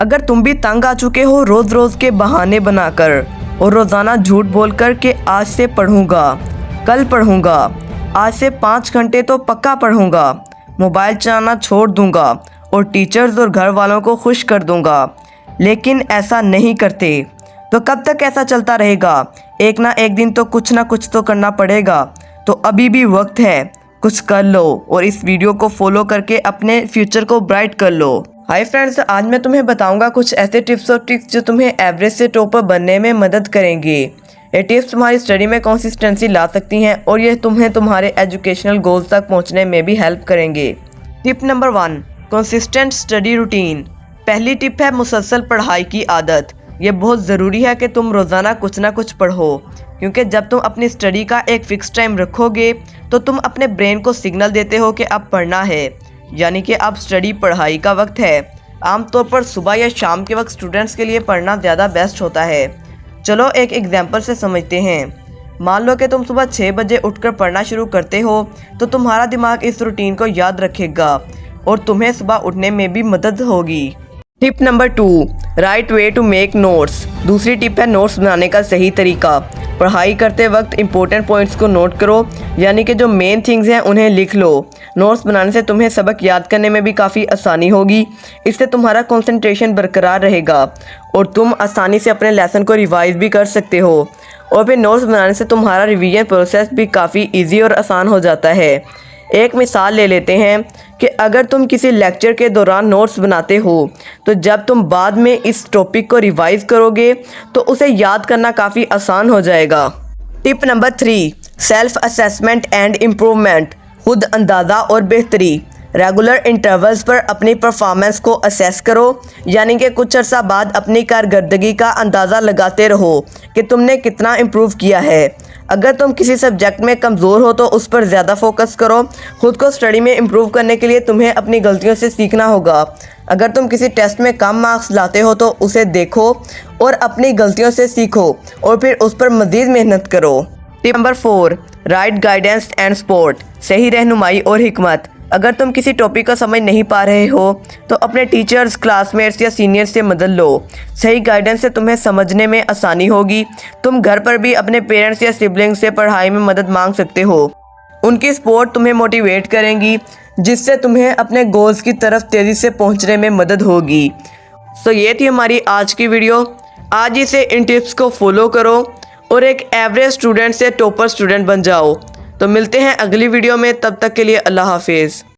अगर तुम भी तंग आ चुके हो रोज़ रोज़ के बहाने बनाकर और रोज़ाना झूठ बोलकर कि आज से पढ़ूंगा, कल पढ़ूंगा, आज से 5 घंटे तो पक्का पढ़ूंगा, मोबाइल चलाना छोड़ दूंगा और टीचर्स और घर वालों को खुश कर दूंगा, लेकिन ऐसा नहीं करते, तो कब तक ऐसा चलता रहेगा। एक ना एक दिन तो कुछ ना कुछ तो करना पड़ेगा। तो अभी भी वक्त है, कुछ कर लो और इस वीडियो को फॉलो करके अपने फ्यूचर को ब्राइट कर लो। हाय फ्रेंड्स, आज मैं तुम्हें बताऊंगा कुछ ऐसे टिप्स और ट्रिक्स जो तुम्हें एवरेज से टॉपर बनने में मदद करेंगे। ये टिप्स तुम्हारी स्टडी में कंसिस्टेंसी ला सकती हैं और ये तुम्हें तुम्हारे एजुकेशनल गोल्स तक पहुंचने में भी हेल्प करेंगे। Tip number 1, consistent study routine. पहली टिप है मुसलसल पढ़ाई की आदत। ये बहुत ज़रूरी है कि तुम रोज़ाना कुछ ना कुछ पढ़ो, क्योंकि जब तुम अपनी स्टडी का एक फ़िक्स टाइम रखोगे तो तुम अपने ब्रेन को सिग्नल देते हो कि अब पढ़ना है, यानी कि अब स्टडी पढ़ाई का वक्त है। आमतौर पर सुबह या शाम के वक्त स्टूडेंट्स के लिए पढ़ना ज़्यादा बेस्ट होता है। चलो एक एग्जांपल से समझते हैं। मान लो कि तुम सुबह 6 बजे उठकर पढ़ना शुरू करते हो, तो तुम्हारा दिमाग इस रूटीन को याद रखेगा और तुम्हें सुबह उठने में भी मदद होगी। Tip number 2, right way to make notes. दूसरी टिप है नोट्स बनाने का सही तरीका। पढ़ाई करते वक्त इंपॉर्टेंट पॉइंट्स को नोट करो, यानी कि जो मेन थिंग्स हैं उन्हें लिख लो। नोट्स बनाने से तुम्हें सबक याद करने में भी काफ़ी आसानी होगी। इससे तुम्हारा कंसंट्रेशन बरकरार रहेगा और तुम आसानी से अपने लेसन को रिवाइज भी कर सकते हो। और फिर नोट्स बनाने से तुम्हारा रिवीजन प्रोसेस भी काफ़ी ईजी और आसान हो जाता है। एक मिसाल ले लेते हैं कि अगर तुम किसी लेक्चर के दौरान नोट्स बनाते हो, तो जब तुम बाद में इस टॉपिक को रिवाइज करोगे तो उसे याद करना काफ़ी आसान हो जाएगा। Tip number 3, self assessment and improvement. खुद अंदाज़ा और बेहतरी। रेगुलर इंटरवल्स पर अपनी परफॉर्मेंस को असेस करो, यानी कि कुछ अर्सा बाद अपनी कारकर्दगी का अंदाज़ा लगाते रहो कि तुमने कितना इम्प्रूव किया है। अगर तुम किसी सब्जेक्ट में कमज़ोर हो तो उस पर ज़्यादा फोकस करो। खुद को स्टडी में इम्प्रूव करने के लिए तुम्हें अपनी गलतियों से सीखना होगा। अगर तुम किसी टेस्ट में कम मार्क्स लाते हो तो उसे देखो और अपनी गलतियों से सीखो और फिर उस पर मज़ीद मेहनत करो। Tip number 4, right guidance and support. सही रहनुमाई और हिकमत। अगर तुम किसी टॉपिक को समझ नहीं पा रहे हो तो अपने टीचर्स, क्लासमेट्स या सीनियर्स से मदद लो। सही गाइडेंस से तुम्हें समझने में आसानी होगी। तुम घर पर भी अपने पेरेंट्स या सिबलिंग्स से पढ़ाई में मदद मांग सकते हो। उनकी सपोर्ट तुम्हें मोटिवेट करेंगी, जिससे तुम्हें अपने गोल्स की तरफ तेज़ी से पहुंचने में मदद होगी। तो ये थी हमारी आज की वीडियो। आज ही से इन टिप्स को फॉलो करो और एक एवरेज स्टूडेंट से टॉपर स्टूडेंट बन जाओ। तो मिलते हैं अगली वीडियो में, तब तक के लिए अल्लाह हाफिज़।